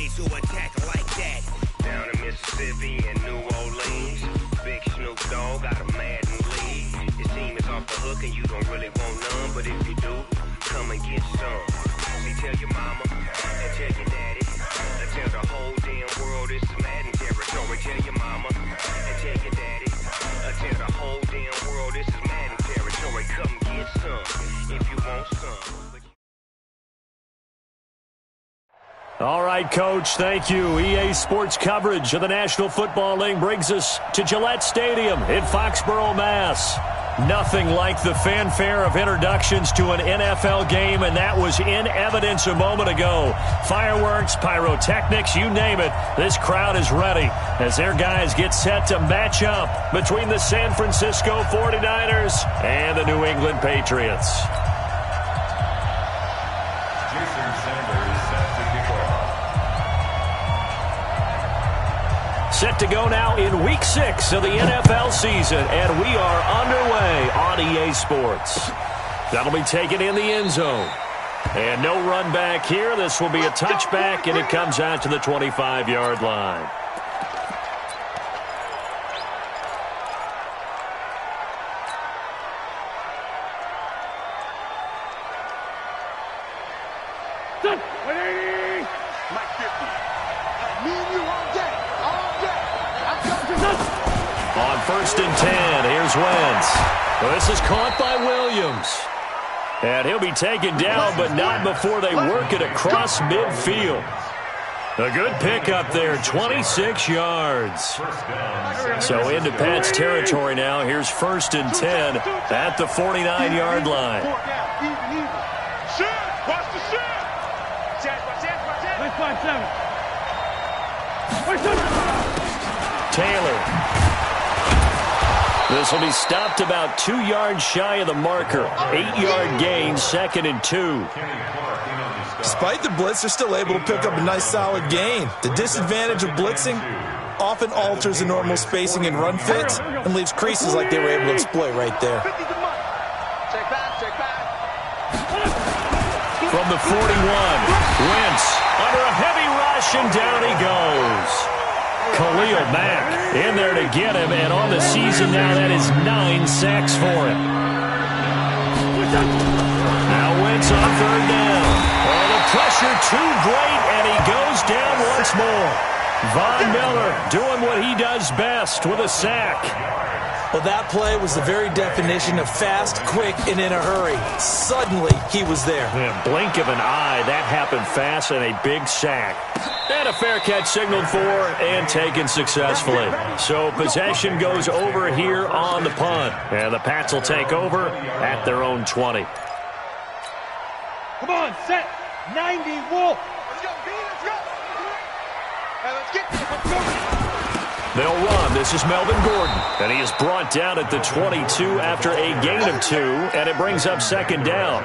Enemies who attack like that. Down in Mississippi and New Orleans, Big Snoop Dogg got a Madden lead. Your team is off the hook and you don't really want none, but if you do, come and get some. See, tell your mama and tell your daddy, and tell the whole damn world this is Madden territory. Tell your mama and tell your daddy, and tell the whole damn world this is Madden territory. Come get some if you want some. All right, Coach, thank you. EA Sports coverage of the National Football League brings us to Gillette Stadium in Foxborough, Mass. Nothing like the fanfare of introductions to an NFL game, and that was in evidence a moment ago. Fireworks, pyrotechnics, you name it. This crowd is ready as their guys get set to match up between the San Francisco 49ers and the New England Patriots. Set to go now in Week 6 of the NFL season, and we are underway on EA Sports. That'll be taken in the end zone. And no run back here. This will be a touchback, and it comes out to the 25-yard line. On 1st and 10, here's Wentz. Well, this is caught by Williams. And he'll be taken down, but not before they work it across midfield. A good pickup there, 26 yards. So into Pat's territory now. Here's 1st and 10 at the 49-yard line. Taylor. This will be stopped about 2 yards shy of the marker. 8-yard gain, 2nd and 2. Despite the blitz, they're still able to pick up a nice solid gain. The disadvantage of blitzing often alters the normal spacing and run fits and leaves creases like they were able to exploit right there. From the 41, Wentz under a heavy rush, and down he goes. Khalil Mack in there to get him, and on the season now, that is 9 sacks for him. Now Wentz on 3rd down. Oh, the pressure too great, and he goes down once more. Von Miller doing what he does best with a sack. Well, that play was the very definition of fast, quick, and in a hurry. Suddenly, he was there. Yeah, blink of an eye, that happened fast, and a big sack. And a fair catch signaled for and taken successfully. So possession goes over here on the punt. And the Pats will take over at their own 20. Come on, set. 90, Wolf. Let's go, B, let's go. Hey, let's get this. Let's go. They'll run. This is Melvin Gordon. And he is brought down at the 22 after a gain of 2. And it brings up 2nd down.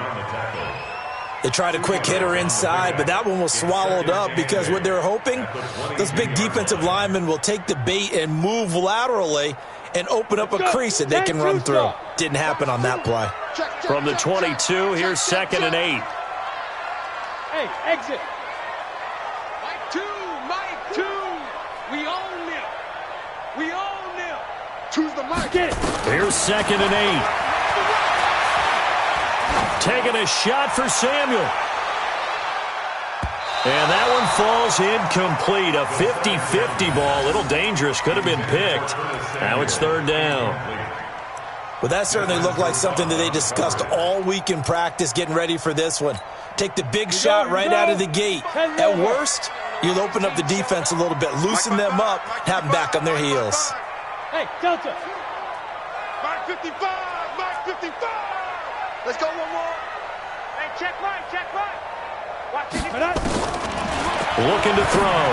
They tried a quick hitter inside, but that one was swallowed up because what they're hoping, those big defensive linemen will take the bait and move laterally and open up a crease that they can run through. Didn't happen on that play. From the 22, here's 2nd and 8. Hey, exit. Mike 2. We own them. We own them. Choose the mic. Here's 2nd and 8. Taking a shot for Samuel. And that one falls incomplete. A 50-50 ball. A little dangerous. Could have been picked. Now it's 3rd down. Well, that certainly looked like something that they discussed all week in practice getting ready for this one. Take the big shot right out of the gate. At worst, you'll open up the defense a little bit, loosen them up, have them back on their heels. Hey, Delta. Mark 55, Mark 55. Let's go one more. Hey, check right. Watching it. Looking to throw.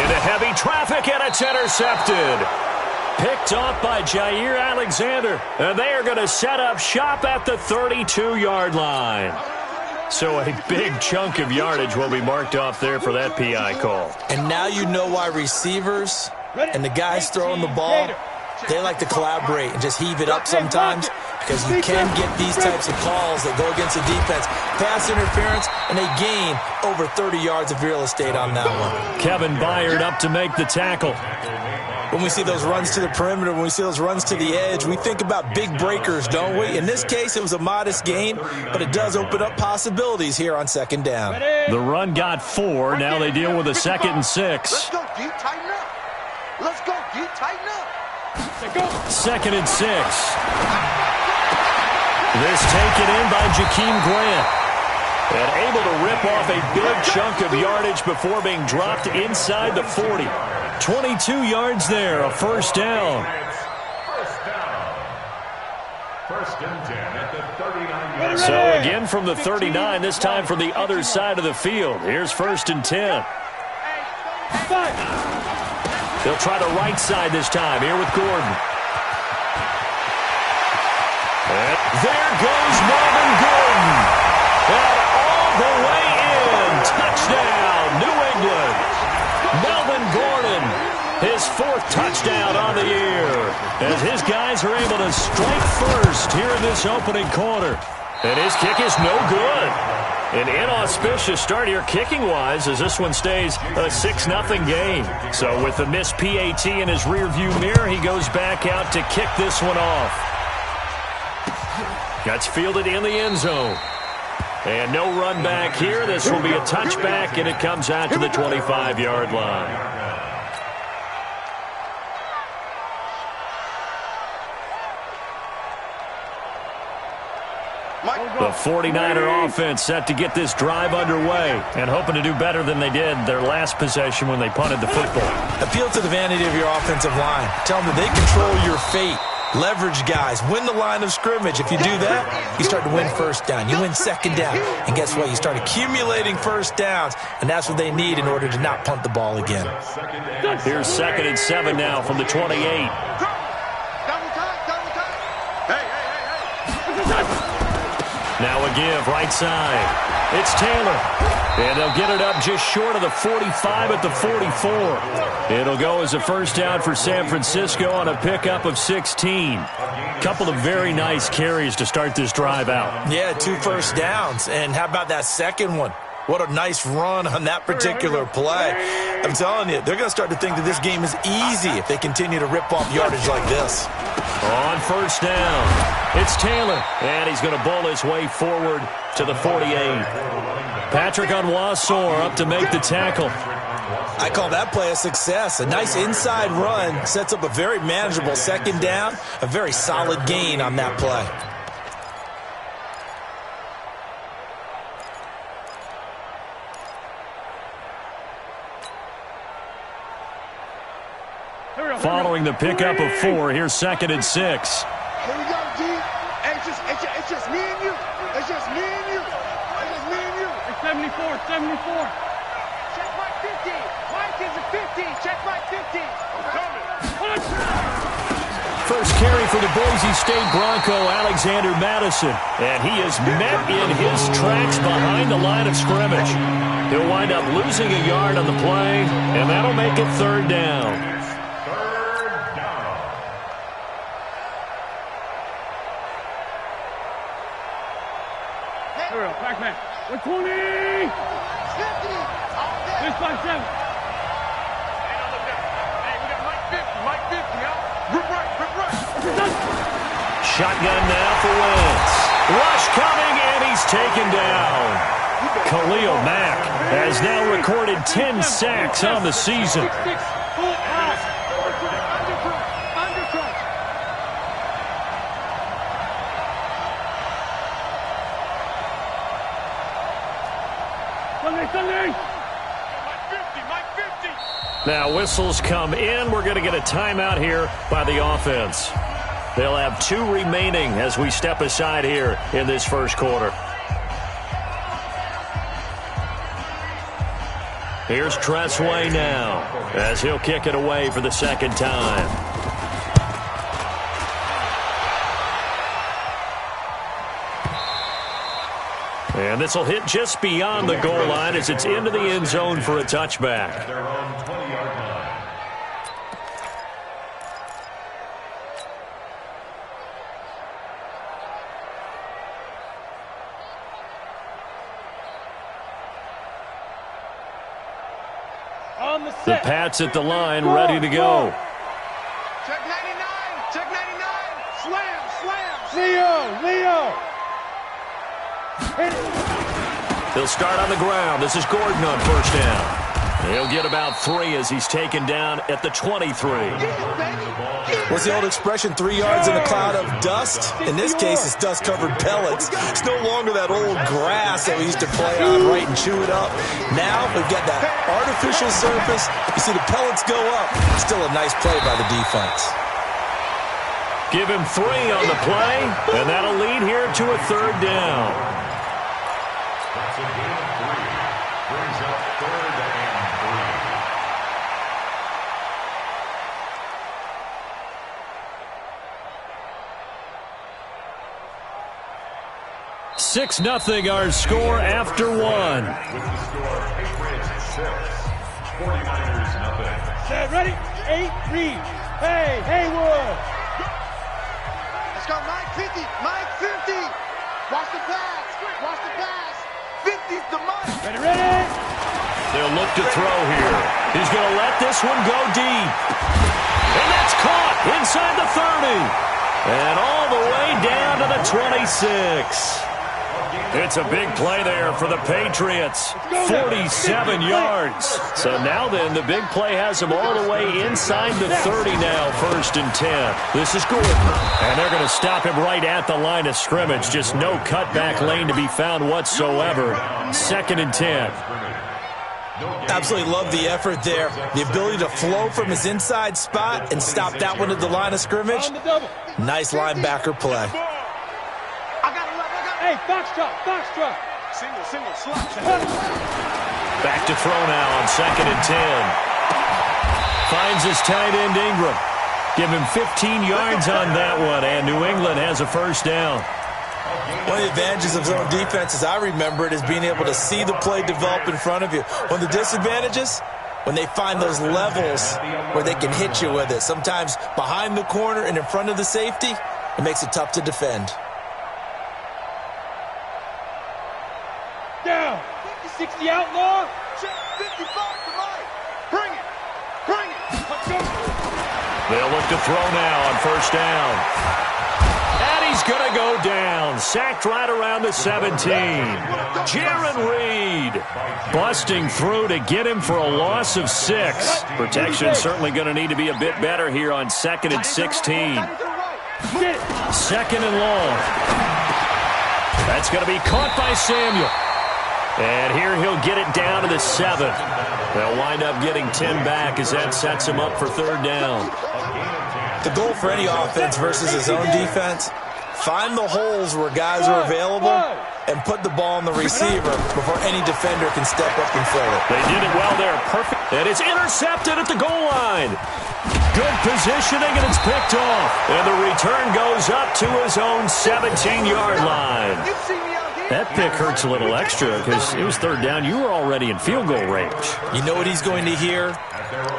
Into heavy traffic, and it's intercepted. Picked off by Jair Alexander. And they are going to set up shop at the 32-yard line. So a big chunk of yardage will be marked off there for that PI call. And now you know why receivers and the guys throwing the ball, they like to collaborate and just heave it up sometimes. because you can get these types of calls that go against the defense. Pass interference, and they gain over 30 yards of real estate on that one. Kevin Byard up to make the tackle. When we see those runs to the perimeter, when we see those runs to the edge, we think about big breakers, don't we? In this case, it was a modest gain, but it does open up possibilities here on second down. The run got 4. Now they deal with a 2nd and 6. Let's go, D. Tighten up. Let's go, D. Tighten up. 2nd and 6. This taken in by Jakeem Grant. And able to rip off a big chunk of yardage before being dropped inside the 40. 22 yards there, a first down. First and 10 at the 39. So again from the 39, this time from the other side of the field. Here's 1st and 10. They'll try the right side this time, here with Gordon. And there goes Marvin Gordon. And all the way in. Touchdown, New England. Melvin Gordon, his 4th touchdown on the year, as his guys are able to strike first here in this opening quarter. And his kick is no good. An inauspicious start here kicking-wise as this one stays a 6-0 game. So with the missed PAT in his rearview mirror, he goes back out to kick this one off. Gets fielded in the end zone. And no run back here. This will be a touchback, and it comes out to the 25-yard line. The 49er offense set to get this drive underway and hoping to do better than they did their last possession when they punted the football. Appeal to the vanity of your offensive line. Tell them that they control your fate. Leverage guys. Win the line of scrimmage. If you do that, you start to win first down. You win second down. And guess what? You start accumulating first downs, and that's what they need in order to not punt the ball again. Here's 2nd and 7 now from the 28. Now a give, right side. It's Taylor. And they'll get it up just short of the 45 at the 44. It'll go as a first down for San Francisco on a pickup of 16. Couple of very nice carries to start this drive out. Yeah, 2 first downs. And how about that second one? What a nice run on that particular play. I'm telling you, they're going to start to think that this game is easy if they continue to rip off yardage like this. On first down, it's Taylor, and he's going to bowl his way forward to the 48. Patrick Onwuasor up to make the tackle. I call that play a success. A nice inside run sets up a very manageable second down, a very solid gain on that play. Following the pickup of 4, here's 2nd and 6. Here we go, G. Hey, it's just me and you. It's just me and you. It's just me and you. It's 74, 74. Check my 50. Mike is a 50. Check my 50. I'm coming. First carry for the Boise State Bronco, Alexander Madison. And he is met in his tracks behind the line of scrimmage. He'll wind up losing a yard on the play, and that'll make it 3rd down. Pac-Man. 120. 50. 657. Hey, we got Mike 50. Mike 50, y'all. Rip right, rip right. Shotgun now for Wentz. Rush coming, and he's taken down. Khalil Mack has now recorded 10 sacks on the season. Now whistles come in. We're going to get a timeout here by the offense. They'll have 2 remaining as we step aside here in this first quarter. Here's Tressway now as he'll kick it away for the 2nd time. And this will hit just beyond the goal line as it's into the end zone for a touchback. On the The set. Pats at the line, ready to go. Check 99. Check 99. Slam, slam. Leo. Hit it. He'll start on the ground. This is Gordon on first down. He'll get about 3 as he's taken down at the 23. What's the old expression, 3 yards in a cloud of dust? In this case, it's dust-covered pellets. It's no longer that old grass that we used to play on, right, and chew it up. Now we've got that artificial surface. You see the pellets go up. Still a nice play by the defense. Give him 3 on the play, and that'll lead here to a third down. That's a gain of 3. Brings up 3rd and 3. 6-0 our score after 1. With the score, Patriots 6, 49ers nothing. Set, ready? 8, read. Hey, Haywood. Let's go, Mike 50. Mike 50. Watch the pass. Watch the pass. 50's the Mike. Ready? They'll look to throw here. He's going to let this one go deep. And that's caught inside the 30. And all the way down to the 26. It's a big play there for the Patriots. 47 yards. So now then, the big play has them all the way inside the 30 now, 1st and 10. This is Gordon. And they're going to stop him right at the line of scrimmage. Just no cutback lane to be found whatsoever. 2nd and 10. Absolutely love the effort there. The ability to flow from his inside spot and stop that one at the line of scrimmage. Nice linebacker play. Hey, Foxtrot. Single, slot. Back to throw now on 2nd and 10. Finds his tight end Ingram. Give him 15 yards on that one, and New England has a first down. One of the advantages of zone defense, as I remember it, is being able to see the play develop in front of you. One of the disadvantages, when they find those levels where they can hit you with it. Sometimes behind the corner and in front of the safety, it makes it tough to defend. Down. 60 outlaw. 55 to Mike. Bring it. Let's go. They'll look to throw now on first down. And he's going to go down. Sacked right around the 17. Jaron Reed busting through to get him for a loss of 6. Protection certainly going to need to be a bit better here on 2nd and 16. 2nd and long. That's going to be caught by Samuel. And here he'll get it down to the 7. They'll wind up getting 10 back as that sets him up for third down. The goal for any offense versus his own defense, find the holes where guys are available and put the ball on the receiver before any defender can step up and fill it. They did it well there. Perfect. And it's intercepted at the goal line. Good positioning, and it's picked off. And the return goes up to his own 17-yard line. That pick hurts a little extra because it was third down. You were already in field goal range. You know what he's going to hear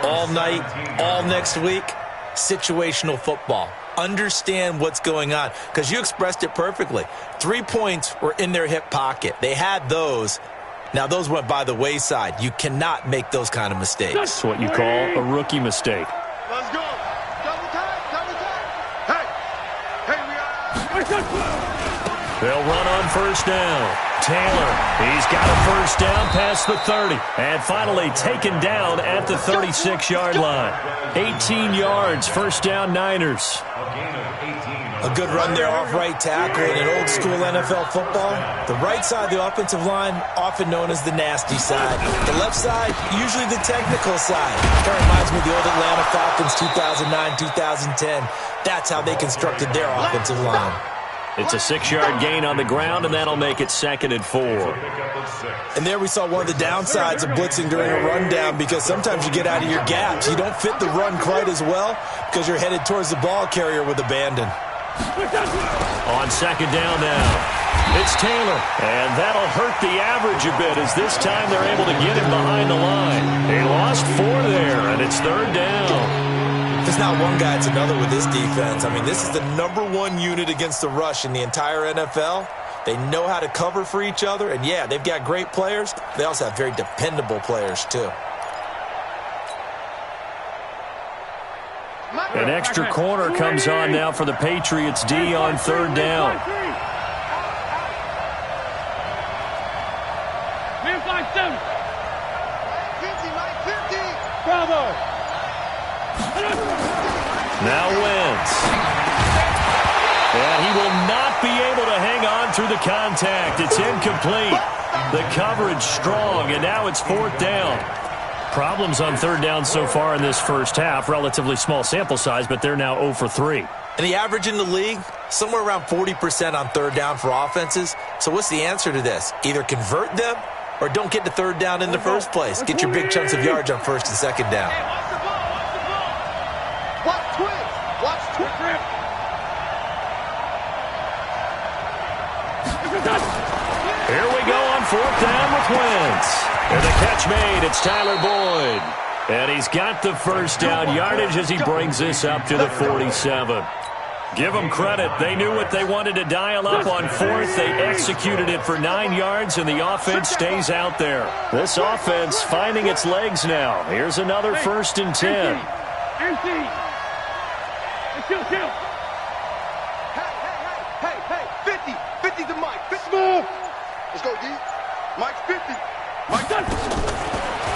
all night, all next week? Situational football. Understand what's going on, because you expressed it perfectly. 3 points were in their hip pocket. They had those. Now, those went by the wayside. You cannot make those kind of mistakes. That's what you call a rookie mistake. Let's go. Double time. Hey, we are. They'll run on first down. Taylor, he's got a first down past the 30. And finally taken down at the 36-yard line. 18 yards, first down Niners. A good run there off right tackle in an old school NFL football. The right side of the offensive line, often known as the nasty side. The left side, usually the technical side. That reminds me of the old Atlanta Falcons 2009-2010. That's how they constructed their offensive line. It's a 6-yard gain on the ground, and that'll make it 2nd and 4. And there we saw one of the downsides of blitzing during a rundown, because sometimes you get out of your gaps. You don't fit the run quite as well because you're headed towards the ball carrier with abandon. On second down now, it's Taylor. And that'll hurt the average a bit, as this time they're able to get him behind the line. He lost 4 there, and it's third down. If it's not one guy, it's another with this defense. I mean, this is the #1 unit against the rush in the entire NFL. They know how to cover for each other, and yeah, they've got great players. They also have very dependable players, too. An extra corner comes on now for the Patriots D on third down. Bravo. Now Wentz. And he will not be able to hang on through the contact. It's incomplete. The coverage strong, and now it's fourth down. Problems on third down so far in this first half. Relatively small sample size, but they're now 0 for 3. And the average in the league, somewhere around 40% on third down for offenses. So what's the answer to this? Either convert them or don't get to third down in the first place. Get your big chunks of yards on first and second down. Watch twins. Watch twins. Here we go on fourth down with Wentz. And the catch made. It's Tyler Boyd. And he's got the first down yardage as he brings this up to the 47. Give them credit. They knew what they wanted to dial up on fourth. They executed it for 9 yards, and the offense stays out there. This offense finding its legs now. Here's another first and 10. Hey, 50 to Mike. 50 more. Let's go, D. Mike 50. Mike done.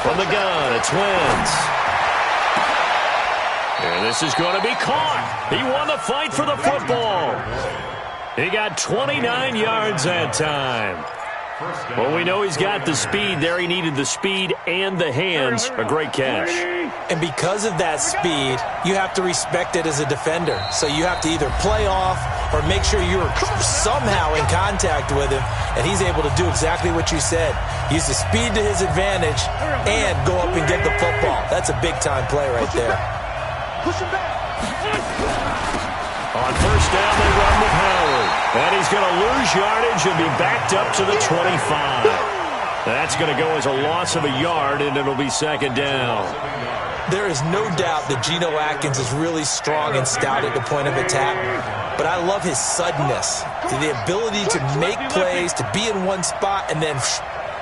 From the gun, it's Wentz. And this is going to be caught. He won the fight for the football. He got 29 yards that time. Well, we know he's got the speed there. He needed the speed and the hands. A great catch. And because of that speed, you have to respect it as a defender. So you have to either play off or make sure you're somehow in contact with him, and he's able to do exactly what you said. Use the speed to his advantage and go up and get the football. That's a big-time play right there. Push him back. On first down, they run with Howard. And he's going to lose yardage and be backed up to the 25. That's going to go as a loss of a yard, and it'll be second down. There is no doubt that Geno Atkins is really strong and stout at the point of attack, but I love his suddenness, the ability to make plays, to be in one spot, and then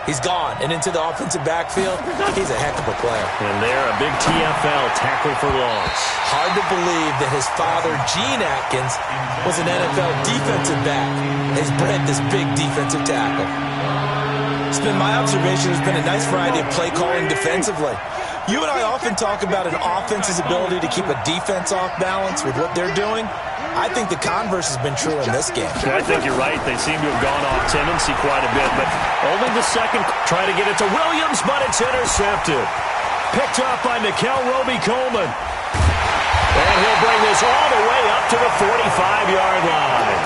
he's gone and into the offensive backfield. He's a heck of a player. And there, a big TFL tackle for loss. Hard to believe that his father, Gene Atkins, was an NFL defensive back. He's bred this big defensive tackle. It's been my observation. There's been a nice variety of play calling defensively. You and I often talk about an offense's ability to keep a defense off balance with what they're doing. I think the converse has been true in this game. I think you're right. They seem to have gone off tendency quite a bit, but only the second. Try to get it to Williams, but it's intercepted. Picked up by Nickel Roby-Coleman. And he'll bring this all the way up to the 45-yard line.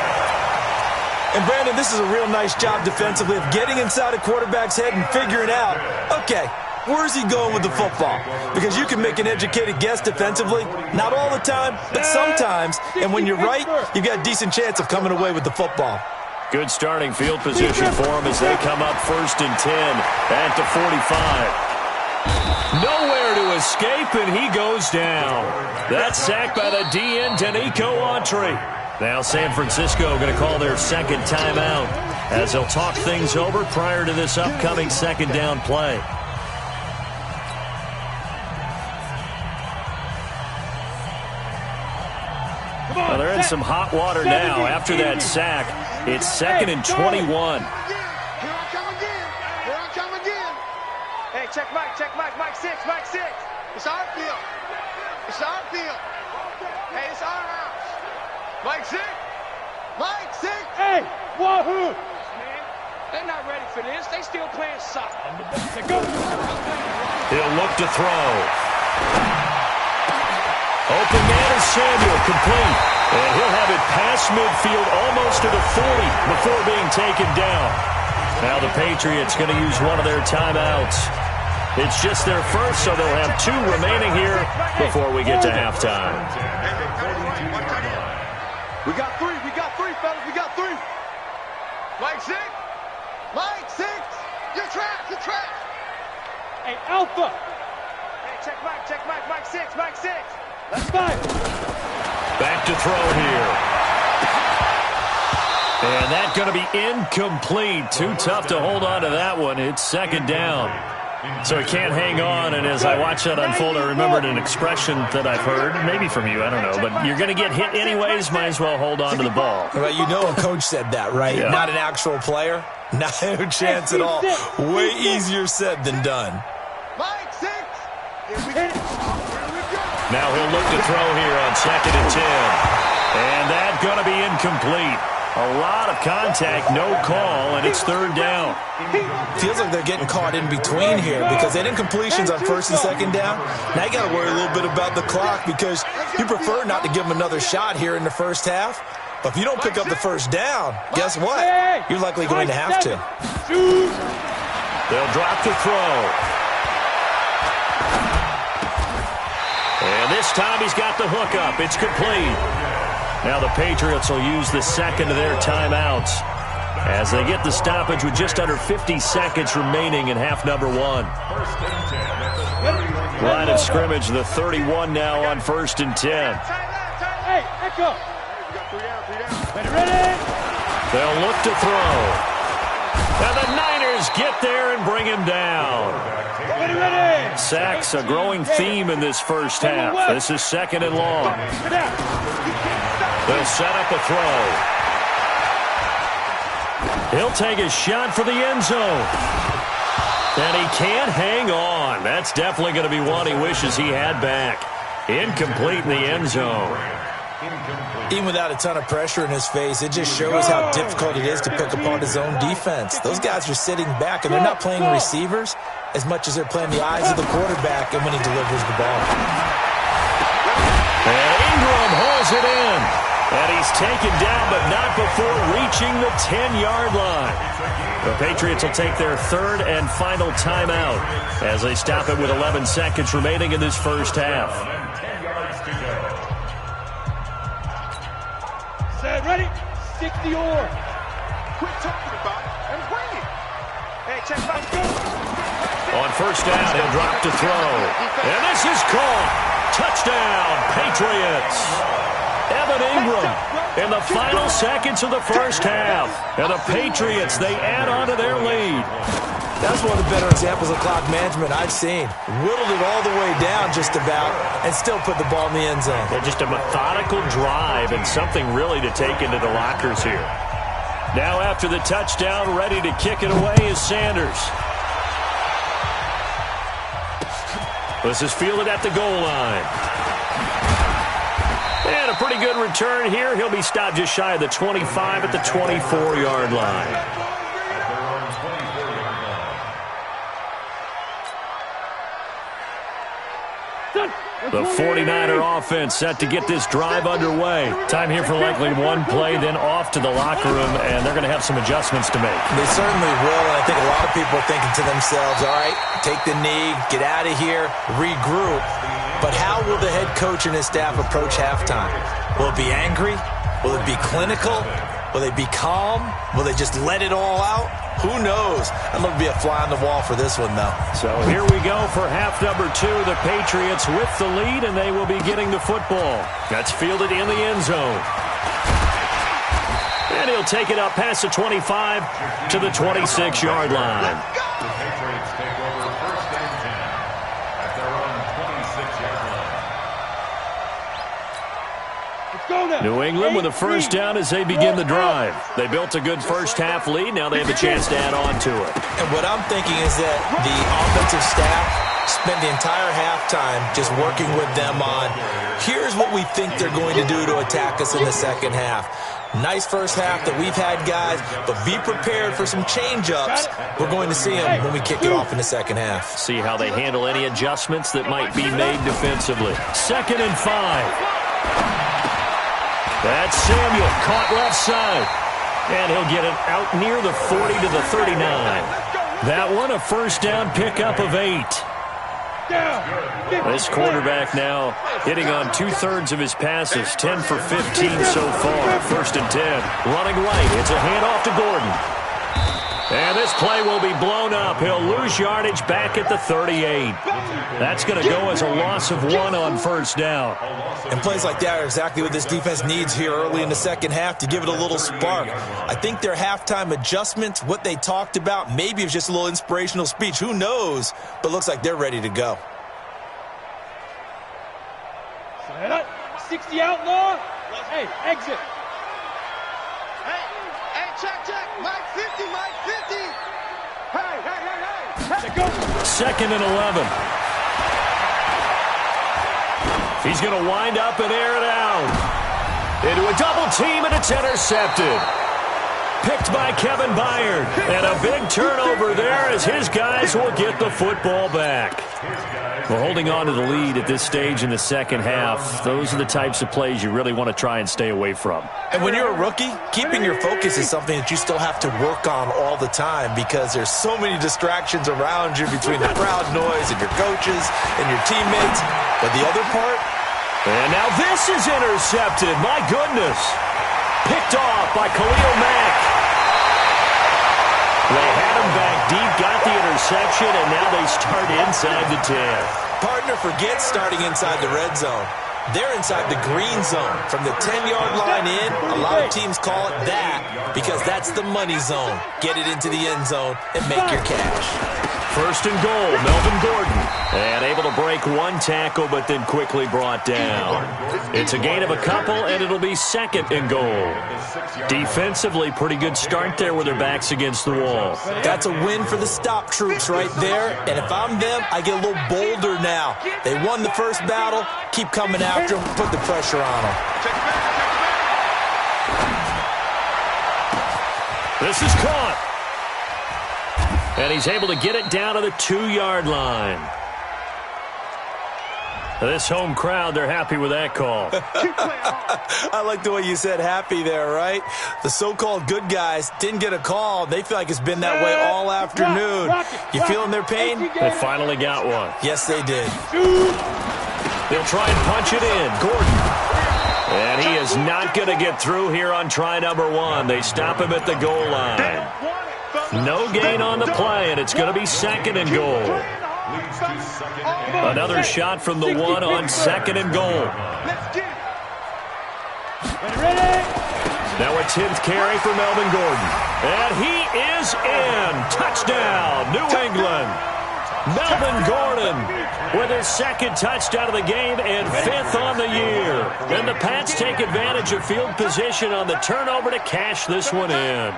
And, Brandon, this is a real nice job defensively of getting inside a quarterback's head and figuring out, okay, where's he going with the football? Because you can make an educated guess defensively. Not all the time, but sometimes. And when you're right, you've got a decent chance of coming away with the football. Good starting field position for him as they come up first and 10 at the 45. Nowhere to escape, and he goes down. That's sacked by the DN, Danico Autry. Now San Francisco going to call their second timeout as they'll talk things over prior to this upcoming second down play. Well, they're in some hot water now. After that sack, it's second and 21. Here I come again. Here I come again. Hey, check Mike, Mike 6, Mike 6. It's our field. It's our field. Hey, it's our house. Mike 6. Mike 6. Hey, wahoo! Man, they're not ready for this. They still playing soccer. He'll look to throw. Open man is Samuel, complete. And he'll have it past midfield almost to the 40 before being taken down. Now the Patriots going to use one of their timeouts. It's just their first, so they'll have 2 remaining here before we get to halftime. We got 3, fellas, we got 3. Mike 6. Mike 6. You're trapped. Hey, Alpha. Hey, check Mike, Mike 6, Mike 6. Let's fight. Back to throw here. And that's going to be incomplete. Too tough to hold on to that one. It's second down. So he can't hang on, and as I watch that unfold, I remembered an expression that I've heard, maybe from you, I don't know, but you're going to get hit anyways, might as well hold on to the ball. Well, you know a coach said that, right? Yeah. Not an actual player. Not a chance at all. Way easier said than done. Now he'll look to throw here on 2nd and 10. And that's going to be incomplete. A lot of contact, no call, and it's 3rd down. Feels like they're getting caught in between here because they did incompletions on 1st and 2nd down. Now you got to worry a little bit about the clock because you prefer not to give them another shot here in the first half. But if you don't pick up the 1st down, guess what? You're likely going to have to. They'll drop the throw. And this time he's got the hook up. It's complete. Now the Patriots will use the second of their timeouts as they get the stoppage with just under 50 seconds remaining in half number 1. Line of scrimmage, the 31 now on 1st and 10. Hey, echo. They'll look to throw. And the Niners get there and bring him down. Sacks, a growing theme in this first half. This is 2nd and long. They'll set up a throw. He'll take a shot for the end zone. And he can't hang on. That's definitely going to be one he wishes he had back. Incomplete in the end zone. Even without a ton of pressure in his face, it just shows how difficult it is to pick apart his own defense. Those guys are sitting back, and they're not playing receivers as much as they're playing the eyes of the quarterback and when he delivers the ball. And Ingram holds it in. And he's taken down, but not before reaching the 10-yard line. The Patriots will take their 3rd and final timeout as they stop it with 11 seconds remaining in this first half. 10 yards to go. Set, ready? 60 or. Quit talking about it and bring it. Hey, check back. On 1st down, he'll drop to throw. And this is caught. Touchdown, Patriots. Evan Ingram in the final seconds of the first half. And the Patriots, they add on to their lead. That's one of the better examples of clock management I've seen. Whittled it all the way down just about and still put the ball in the end zone. Yeah, just a methodical drive and something really to take into the lockers here. Now after the touchdown, ready to kick it away is Sanders. This is fielded at the goal line. And a pretty good return here. He'll be stopped just shy of the 25 at the 24-yard line. The 49er offense set to get this drive underway. Time here for likely one play, then off to the locker room, and they're going to have some adjustments to make. They certainly will, and I think a lot of people are thinking to themselves, all right, take the knee, get out of here, regroup. But how will the head coach and his staff approach halftime? Will it be angry? Will it be clinical? Will they be calm? Will they just let it all out? Who knows? I'd love to be a fly on the wall for this one, though. So here we go for half number 2. The Patriots with the lead, and they will be getting the football. That's fielded in the end zone. And he'll take it up past the 25 to the 26-yard line. The Patriots take over 1st and 10 at their own 26-yard line. New England with a first down as they begin the drive. They built a good first half lead. Now they have a chance to add on to it. And what I'm thinking is that the offensive staff spent the entire halftime just working with them on, here's what we think they're going to do to attack us in the second half. Nice first half that we've had, guys, but be prepared for some change-ups. We're going to see them when we kick it off in the second half. See how they handle any adjustments that might be made defensively. 2nd and 5. That's Samuel, caught left side. And he'll get it out near the 40 to the 39. That one, a first down pickup of 8. This quarterback now hitting on 2/3 of his passes, 10 for 15 so far. 1st and 10. Running right, it's a handoff to Gordon. And this play will be blown up. He'll lose yardage back at the 38. That's going to go as a loss of 1 on first down. And plays like that are exactly what this defense needs here early in the second half to give it a little spark. I think their halftime adjustment, what they talked about, maybe it was just a little inspirational speech. Who knows? But looks like they're ready to go. 60 outlaw. Hey, exit. Hey, check. Mike 50, Mike 50. Hey. Go. 2nd and 11. He's going to wind up and air it out. Into a double team, and it's intercepted. Picked by Kevin Byard. And a big turnover there as his guys will get the football back. We're holding on to the lead at this stage in the second half. Those are the types of plays you really want to try and stay away from. And when you're a rookie, keeping your focus is something that you still have to work on all the time because there's so many distractions around you between the crowd noise and your coaches and your teammates. But the other part? And now this is intercepted. My goodness. Picked off by Khalil Mack. They had him back deep, got the interception, and now they start inside the 10. Partner forgets starting inside the red zone. They're inside the green zone. From the 10-yard line in, a lot of teams call it that because that's the money zone. Get it into the end zone and make your cash. 1st and goal, Melvin Gordon. And able to break one tackle, but then quickly brought down. It's a gain of a couple, and it'll be 2nd and goal. Defensively, pretty good start there with their backs against the wall. That's a win for the stop troops right there. And if I'm them, I get a little bolder now. They won the first battle. Keep coming after them. Put the pressure on them. This is caught. And he's able to get it down to the 2-yard line. This home crowd, they're happy with that call. I like the way you said happy there, right? The so-called good guys didn't get a call. They feel like it's been that way all afternoon. You feeling their pain? They finally got one. Yes, they did. They'll try and punch it in. Gordon. And he is not going to get through here on try number 1. They stop him at the goal line. No gain on the play, and it's going to be 2nd and goal. Another shot from the 1 on 2nd and goal. Now a 10th carry for Melvin Gordon. And he is in. Touchdown, New England. Melvin Gordon with his 2nd touchdown of the game and 5th on the year. And the Pats take advantage of field position on the turnover to cash this one in.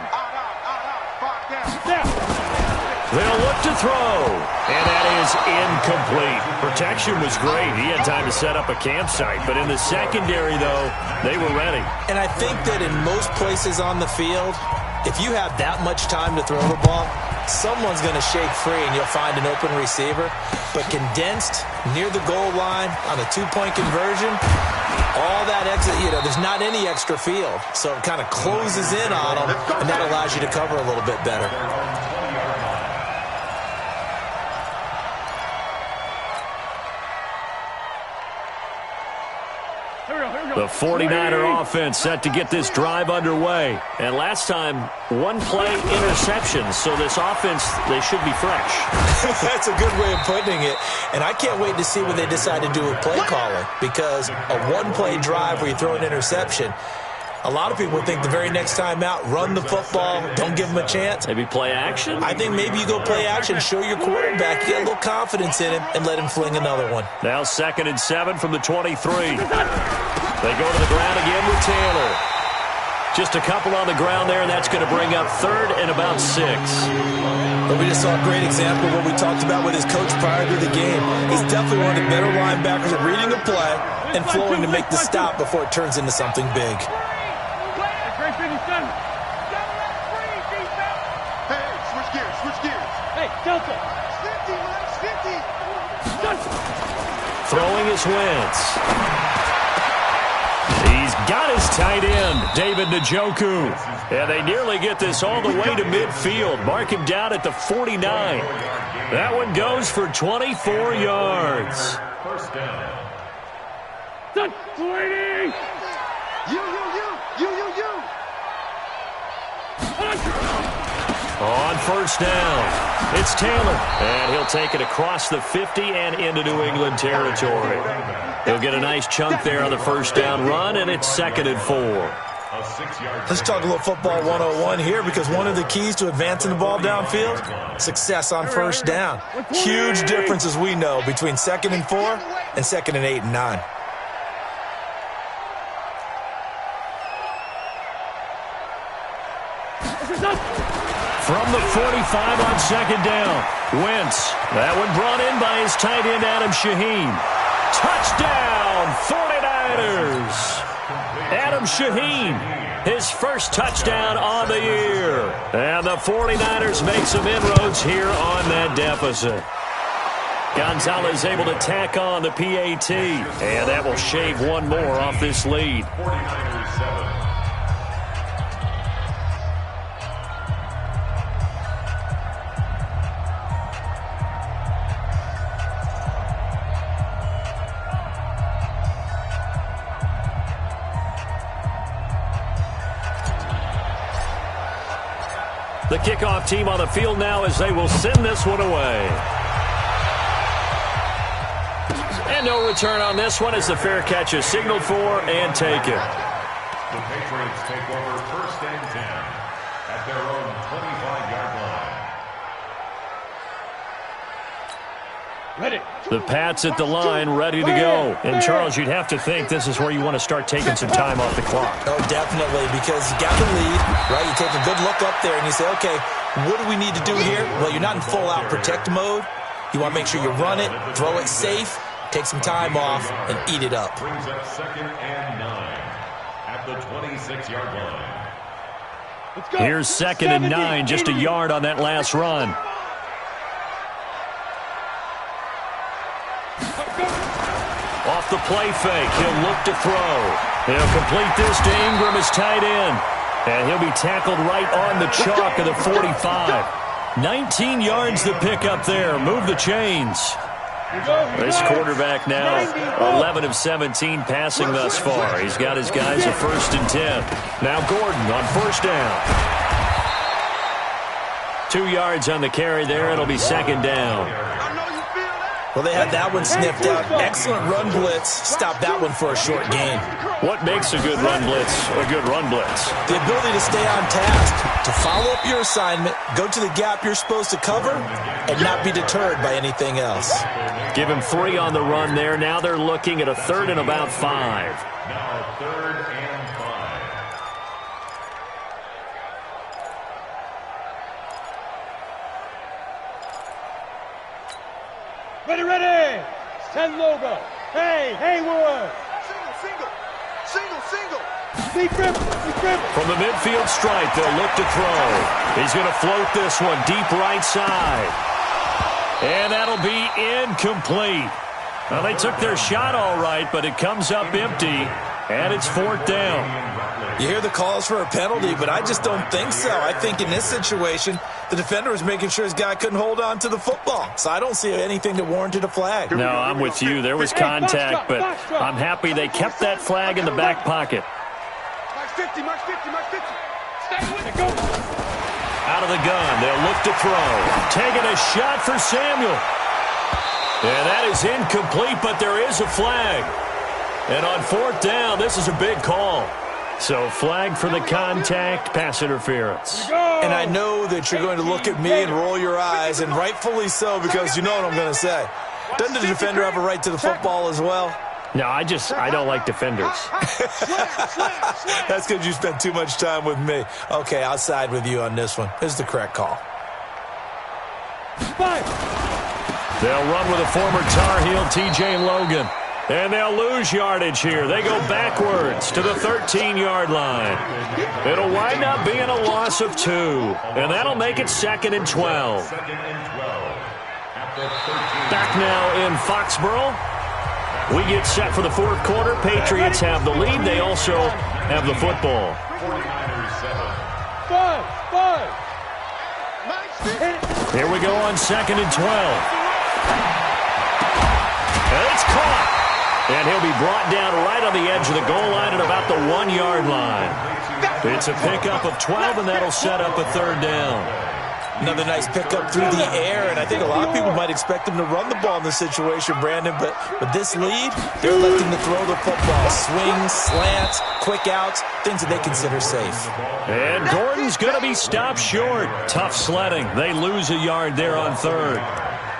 They'll look to throw, and that is incomplete. Protection was great. He had time to set up a campsite, but in the secondary, though, they were ready. And I think that in most places on the field, if you have that much time to throw the ball, someone's going to shake free and you'll find an open receiver. But condensed near the goal line on a 2-point conversion, all that exit, there's not any extra field. So it kind of closes in on them, and that allows you to cover a little bit better. The 49er offense set to get this drive underway. And last time, 1-play interception. So this offense, they should be fresh. That's a good way of putting it. And I can't wait to see what they decide to do with play calling. Because a 1-play drive where you throw an interception, a lot of people would think the very next time out, run the football, don't give them a chance. Maybe play action? I think maybe you go play action, show your quarterback, you get a little confidence in him, and let him fling another one. Now 2nd and 7 from the 23. They go to the ground again with Taylor. Just a couple on the ground there, and that's going to bring up 3rd and about 6. But we just saw a great example of what we talked about with his coach prior to the game. He's definitely one of the better linebackers at reading the play and flowing to make the stop before it turns into something big. Delta. 50, Mike 50. Throwing his Wentz. He's got his tight end, David Njoku. And they nearly get this all the way to midfield. Mark him down at the 49. That one goes for 24 yards. First down. Done. 20. You. On first down, it's Taylor, and he'll take it across the 50 and into New England territory. He'll get a nice chunk there on the first down run, and it's 2nd and 4. Let's talk a little football 101 here, because one of the keys to advancing the ball downfield, success on first down. Huge difference, as we know, between 2nd and 4 and 2nd and 8 and 9. From the 45 on 2nd down, Wentz. That one brought in by his tight end, Adam Shaheen. Touchdown, 49ers. Adam Shaheen, his first touchdown on the year. And the 49ers make some inroads here on that deficit. Gonzalez able to tack on the PAT, and that will shave one more off this lead. 49ers 7. The kickoff team on the field now as they will send this one away. And no return on this one as the fair catch is signaled for and taken. The Patriots take over 1st and 10 at their own 25-yard line. Ready. The Pats at the line, ready to go. And, Charles, you'd have to think this is where you want to start taking some time off the clock. Oh, definitely, because you got the lead, right? You take a good look up there and you say, okay, what do we need to do here? Well, you're not in full-out protect mode. You want to make sure you run it, throw it safe, take some time off, and eat it up. Brings up 2nd and 9 at the 26-yard line. Let's go. Here's 2nd and 9, just a yard on that last run. Off the play fake, he'll look to throw. He'll complete this to Ingram, his tight end. And he'll be tackled right on the chalk of the 45. 19 yards to pick up there. Move the chains. This quarterback now 11 of 17 passing thus far. He's got his guys at 1st and 10. Now Gordon on first down. 2 yards on the carry there. It'll be 2nd down. Well, they had that one sniffed out. Excellent run blitz. Stop that one for a short gain. What makes a good run blitz a good run blitz? The ability to stay on task, to follow up your assignment, go to the gap you're supposed to cover, and not be deterred by anything else. Give him 3 on the run there. Now they're looking at a 3rd and about 5. Now 3rd and 5. Ready, ready. Send logo. Hey, Haywood. Single. Deep dribble. From the midfield stripe, they'll look to throw. He's going to float this one deep right side. And that'll be incomplete. Well, they took their shot all right, but it comes up empty, and it's 4th down. You hear the calls for a penalty, but I just don't think so. I think in this situation, the defender was making sure his guy couldn't hold on to the football. So I don't see anything that warranted a flag. No, I'm with you. There was contact, but I'm happy they kept that flag in the back pocket. Mark 50. Stay with it, go. Out of the gun, they'll look to throw. Taking a shot for Samuel. And that is incomplete, but there is a flag. And on 4th down, this is a big call. So flag for the contact, pass interference. And I know that you're going to look at me and roll your eyes, and rightfully so, because you know what I'm going to say. Doesn't the defender have a right to the football as well? No, I don't like defenders. That's because you spent too much time with me. Okay, I'll side with you on this one. This is the correct call. They'll run with a former Tar Heel, T.J. Logan. And they'll lose yardage here. They go backwards to the 13-yard line. It'll wind up being a loss of 2. And that'll make it 2nd and 12. Back now in Foxborough. We get set for the 4th quarter. Patriots have the lead. They also have the football. 5. Here we go on 2nd and 12. And it's caught. And he'll be brought down right on the edge of the goal line at about the 1-yard line. It's a pickup of 12, and that'll set up a 3rd down. Another nice pickup through the air, and I think a lot of people might expect him to run the ball in this situation, Brandon, but with this lead, they're electing to throw the football. Swings, slants, quick outs, things that they consider safe. And Gordon's going to be stopped short. Tough sledding. They lose a yard there on third.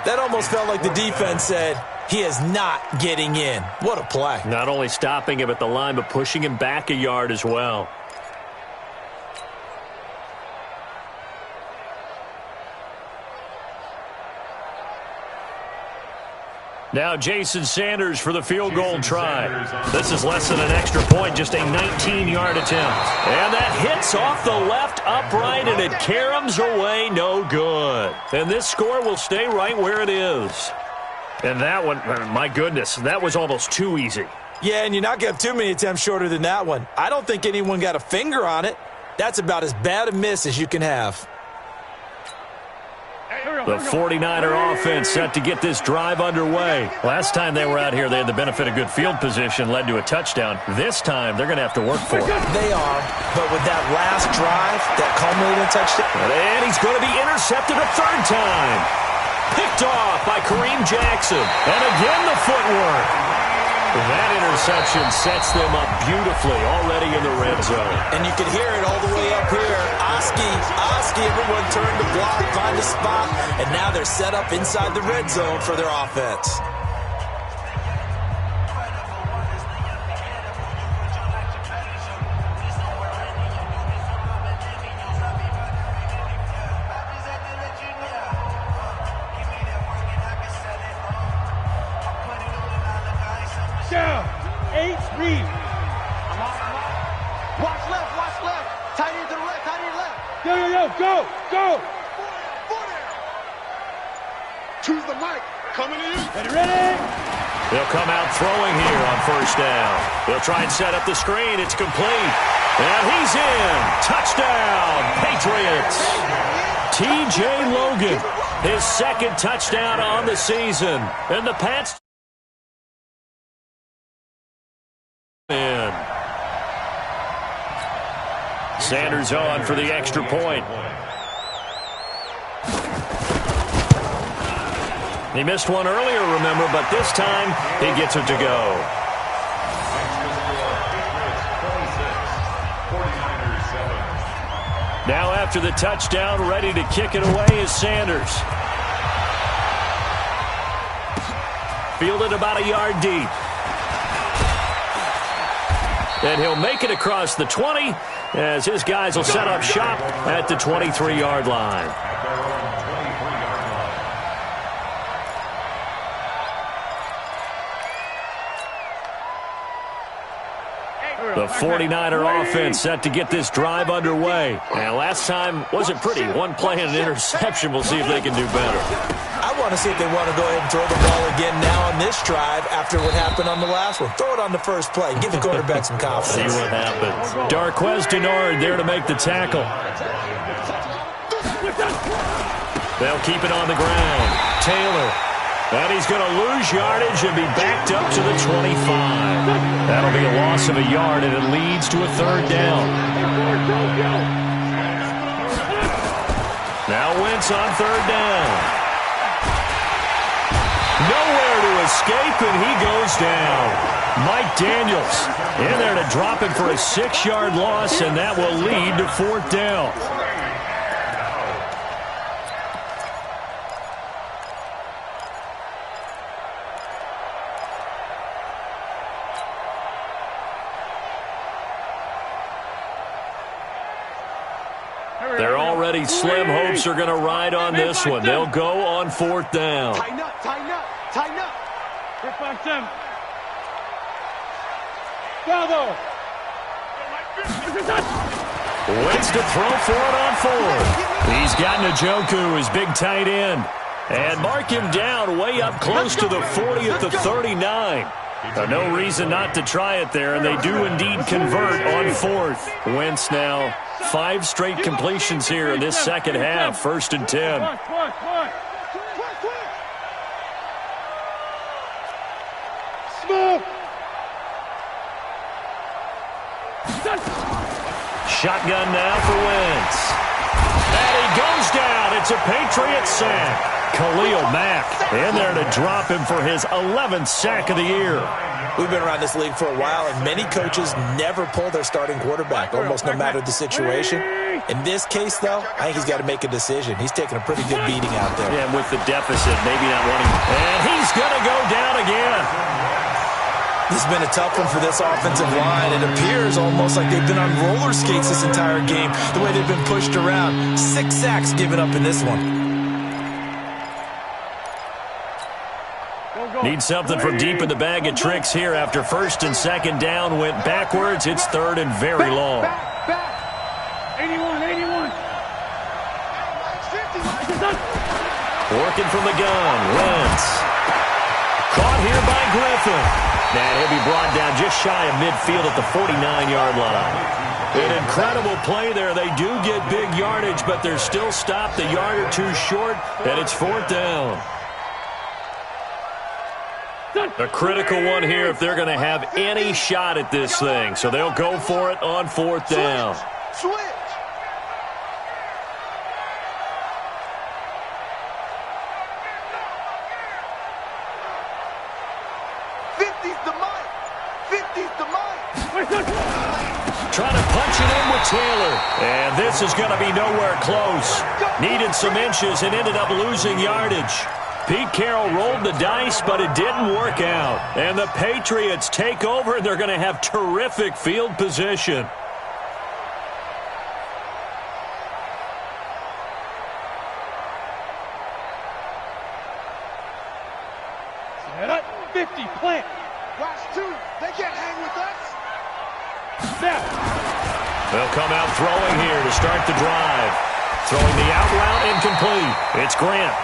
That almost felt like the defense said, he is not getting in. What a play. Not only stopping him at the line, but pushing him back a yard as well. Now Jason Sanders for the field goal try. This is less than an extra point, just a 19-yard attempt. And that hits off the left upright, and it caroms away, no good. And this score will stay right where it is. And that one, my goodness, that was almost too easy. Yeah, and you're not going to have too many attempts shorter than that one. I don't think anyone got a finger on it. That's about as bad a miss as you can have. The 49er offense set to get this drive underway. Last time they were out here, they had the benefit of good field position, led to a touchdown. This time, they're going to have to work for it. They are, but with that last drive, that culminating touchdown. And he's going to be intercepted a third time. Picked off by Kareem Jackson. And again, the footwork. That interception sets them up beautifully already in the red zone. And you can hear it all the way up here. Oski, everyone turned to block, find a spot, and now they're set up inside the red zone for their offense. Down. 8 read. Watch left. Tight end to the left, tight end left. Yo, go. Choose the mic. Coming in. Ready? They'll come out throwing here on first down. They'll try and set up the screen. It's complete. And he's in. Touchdown, Patriots. T.J. Logan, his second touchdown on the season. And the Pats in. Sanders on for the extra point. He missed one earlier, remember, but this time he gets it to go. Now after the touchdown, ready to kick it away is Sanders. Fielded about a yard deep. And he'll make it across the 20 as his guys will set up shop at the 23-yard line. The 49er offense set to get this drive underway. And last time wasn't pretty. One play and an interception. We'll see if they can do better. I want to see if they want to go ahead and throw the ball again now on this drive after what happened on the last one. Throw it on the first play. Give the quarterback some confidence. See what happens. Darquez Denard there to make the tackle. They'll keep it on the ground. Taylor. And he's going to lose yardage and be backed up to the 25. That'll be a loss of a yard, and it leads to a third down. Now Wentz on third down. Nowhere to escape, and he goes down. Mike Daniels in there to drop him for a 6-yard loss, and that will lead to fourth down. They're already slim hopes are going to ride on this one. They'll go on fourth down. Tighten up. Hit back them. Bravo. Wentz to throw for it on fourth. He's got Njoku, his big tight end. And mark him down way up close to the 40 at the 39. No reason not to try it there, and they do indeed convert on fourth. Wentz now 5 straight completions here in this second half, 1st and 10. Smoke. Shotgun now for Wentz. And he goes down. It's a Patriot sack. Khalil Mack in there to drop him for his 11th sack of the year. We've been around this league for a while, and many coaches never pull their starting quarterback, almost no matter the situation. In this case, though, I think he's got to make a decision. He's taking a pretty good beating out there. Yeah, with the deficit, maybe not wanting. And he's going to go down again. This has been a tough one for this offensive line. It appears almost like they've been on roller skates this entire game, the way they've been pushed around. 6 sacks given up in this one. Need something from deep in the bag of tricks here after first and second down went backwards. It's third and very long. Back. 81. Working from the gun. Wentz. Caught here by Griffin. And he'll be brought down just shy of midfield at the 49-yard line. An incredible play there. They do get big yardage, but they're still stopped a yard or two short, and it's fourth down. A critical one here if they're going to have any shot at this thing. So they'll go for it on fourth down. Switch. Trying to punch it in with Taylor. And this is going to be nowhere close. Needed some inches and ended up losing yardage. Pete Carroll rolled the dice, but it didn't work out. And the Patriots take over, and they're going to have terrific field position. Set up, 50, plant. Watch 2. They can't hang with us. Snap. They'll come out throwing here to start the drive. Throwing the out route incomplete. It's Grant.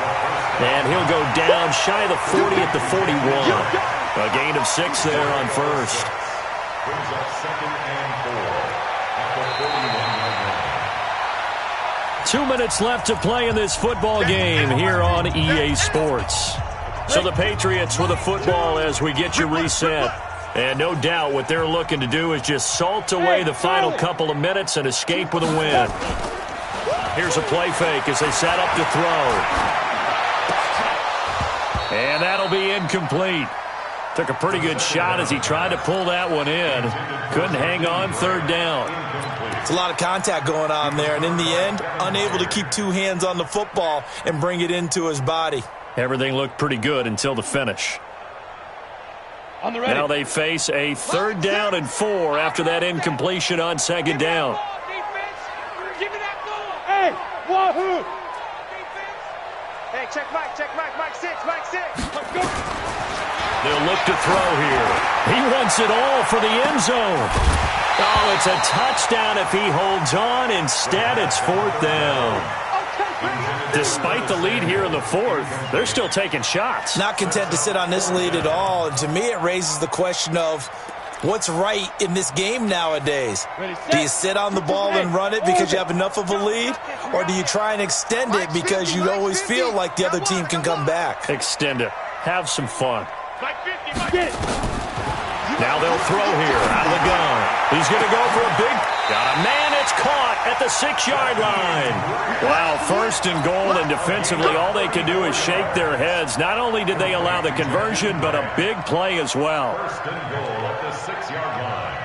And he'll go down shy of the 40 at the 41. A gain of 6 there on first. Brings up second and 4 at the 41-yard line. 2 minutes left to play in this football game here on EA Sports. So the Patriots with the football as we get you reset. And no doubt what they're looking to do is just salt away the final couple of minutes and escape with a win. Here's a play fake as they set up to throw. And that'll be incomplete. Took a pretty good shot as he tried to pull that one in. Couldn't hang on third down. It's a lot of contact going on there, and in the end, unable to keep 2 hands on the football and bring it into his body. Everything looked pretty good until the finish. On the ready. Now they face a third down and 4 after that incompletion on second down. Hey, wahoo! Hey, check Mike, Mike 6. Let's go. They'll look to throw here. He wants it all for the end zone. Oh, it's a touchdown if he holds on. Instead, it's fourth down. Despite the lead here in the fourth, they're still taking shots. Not content to sit on this lead at all. And to me, it raises the question of what's right in this game nowadays. Do you sit on the ball and run it because you have enough of a lead? Or do you try and extend it because you always feel like the other team can come back? Extend it. Have some fun. Get it. Now they'll throw here out of the gun. He's going to go for a big... Got a man. It's caught at the 6-yard line. Wow, first and goal, and defensively all they can do is shake their heads. Not only did they allow the conversion, but a big play as well. First and goal at the 6-yard line.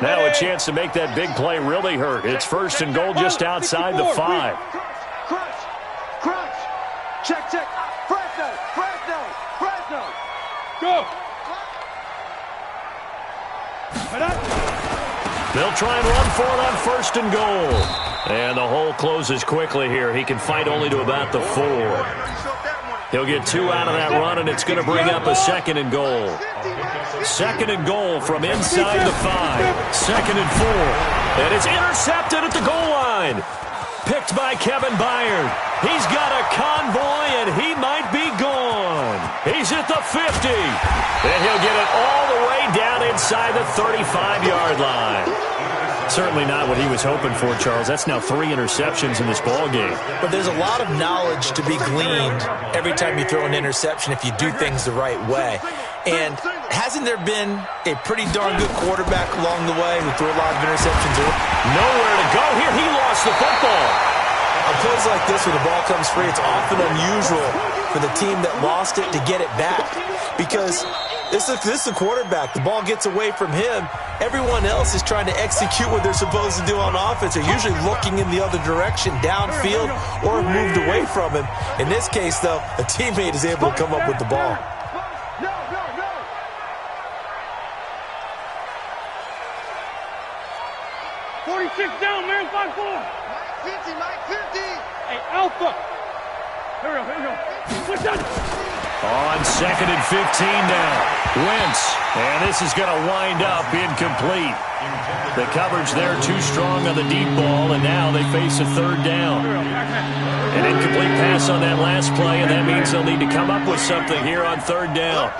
Now a chance to make that big play really hurt. It's first and goal just outside the 5. Crunch. Check. Fresno. Go. They'll try and run for it on first and goal. And the hole closes quickly here. He can fight only to about the 4. He'll get 2 out of that run, and it's going to bring up a second and goal. Second and goal from inside the 5. Second and 4. And it's intercepted at the goal line. Picked by Kevin Byard. He's got a convoy, and he might be gone. He's at the 50. And he'll get it all the way down inside the 35-yard line. Certainly not what he was hoping for, Charles. That's now 3 interceptions in this ballgame. But there's a lot of knowledge to be gleaned every time you throw an interception if you do things the right way. And Hasn't there been a pretty darn good quarterback along the way who threw a lot of interceptions? Nowhere to go here. He lost the football. On plays like this, when the ball comes free, it's often unusual for the team that lost it to get it back. Because this is a quarterback. The ball gets away from him. Everyone else is trying to execute what they're supposed to do on offense. They're usually looking in the other direction, downfield, or moved away from him. In this case, though, a teammate is able to come up with the ball. 46 down, man, 5-4. Mike 50, Mike 50. Hey, Alpha. Here we go. What's that? On 2nd and 15 now. Wentz. And this is going to wind up incomplete. The coverage there too strong on the deep ball, and now they face a 3rd down. An incomplete pass on that last play, and that means they'll need to come up with something here on 3rd down.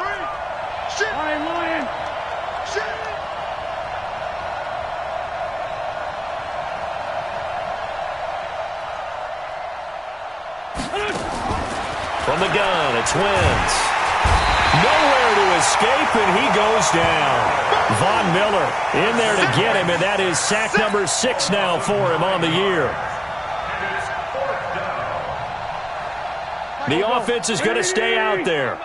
Lion. From the gun, it's Wentz. Nowhere to escape, and he goes down. Von Miller in there to get him, and that is sack number 6 now for him on the year. The offense is going to stay out there.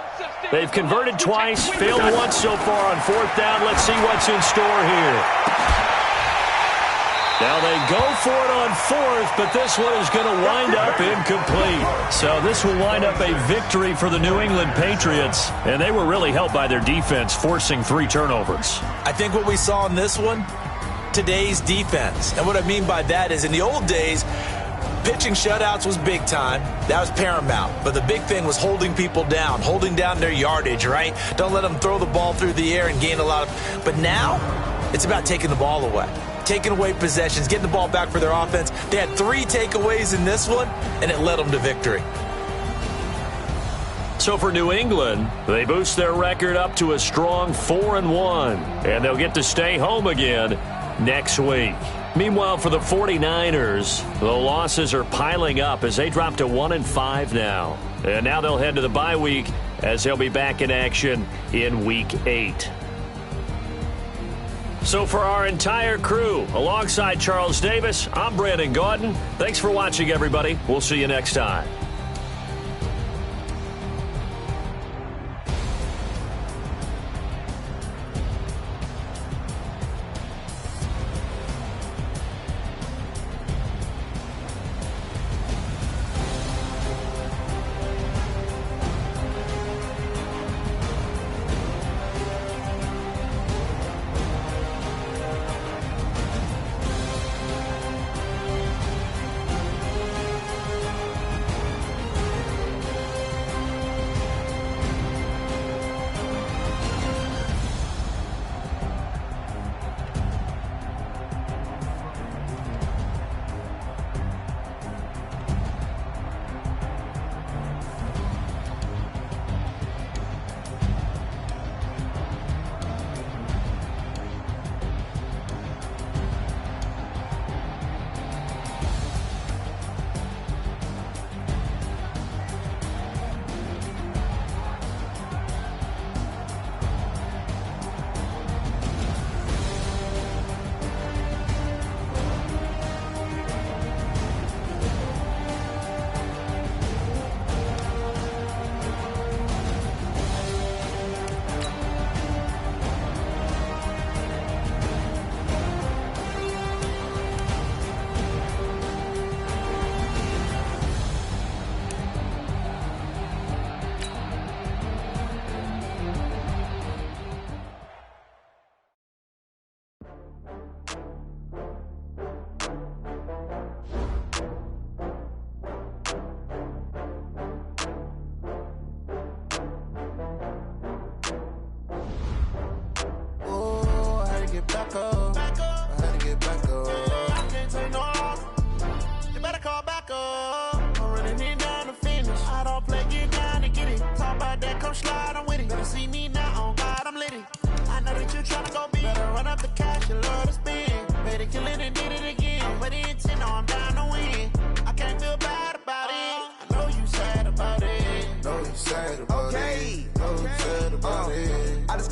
They've converted twice, failed once so far on 4th down. Let's see what's in store here. Now they go for it on 4th, but this one is going to wind up incomplete. So this will wind up a victory for the New England Patriots, and they were really helped by their defense, forcing 3 turnovers. I think what we saw in this one, today's defense. And what I mean by that is in the old days, pitching shutouts was big time. That was paramount. But the big thing was holding people down, holding down their yardage, right? Don't let them throw the ball through the air and gain a lot of... But now, it's about taking the ball away. Taking away possessions, getting the ball back for their offense. They had 3 takeaways in this one, and it led them to victory. So for New England, they boost their record up to a strong 4-1, and they'll get to stay home again next week. Meanwhile, for the 49ers, the losses are piling up as they drop to 1-5 now. And now they'll head to the bye week as they'll be back in action in Week 8. So for our entire crew, alongside Charles Davis, I'm Brandon Gaudin. Thanks for watching, everybody. We'll see you next time.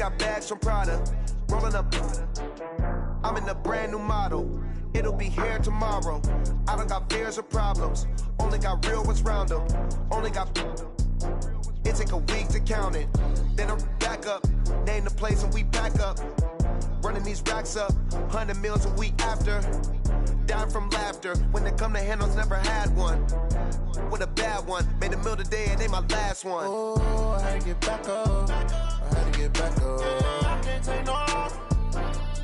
got bags from Prada, rolling up. I'm in a brand new model. It'll be here tomorrow. I don't got fears or problems. Only got real ones round them. Only got. It take a week to count it. Then I'm back up. Name the place and we back up. Running these racks up. 100 meals a week after. Down from laughter. When they come to handles, never had one. With a bad one. Made a meal today and they my last one. Oh, I had to get back up. I had to get back up. I can't take no off.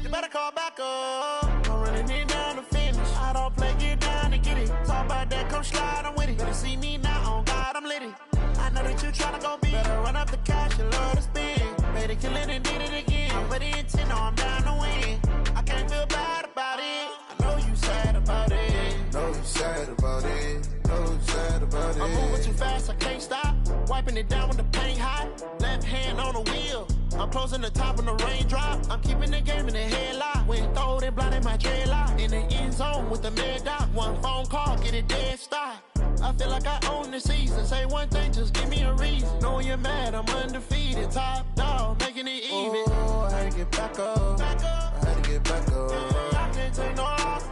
You better call back up. I'm running it down to finish. I don't play, get down to get it. Talk about that, come slide, I'm with it. Better see me now, on God, I'm litty. I know that you tryna go big. Better run up the cash, you love to spend. Made a killing and did it again. But the intent, no, I'm down to win. I can't feel bad about it. I know you sad about it. Know you sad about it. Know you sad about it. I'm moving too fast, I can't stop. Wiping it down when the paint hot. Left hand on the wheel. I'm closing the top when the raindrop. I'm keeping the game in the headlock. When throwed and blinded my dreadlock. In the end zone with the mad dot. One phone call, get it dead stop. I feel like I own the season. Say one thing, just give me a reason. Knowing you're mad, I'm undefeated. Top dog, making it even. Oh, I had to get back up. I had to get back up. I can't take no off.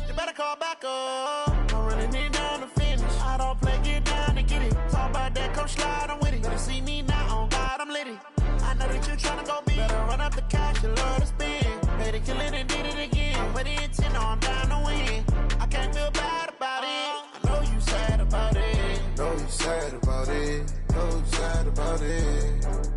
You better call back up. I'm running it down to finish. I don't play, get down to get it. Talk about that, come slide, I'm with it. Better see me now, on God, I'm litty. I know that you tryna go big. Better run up the cash, you love to spend. Made a killing and did it again. But the intent, no, I'm down to win. I can't feel bad about it. I know you sad about it. Know you sad about it. Know you sad about it.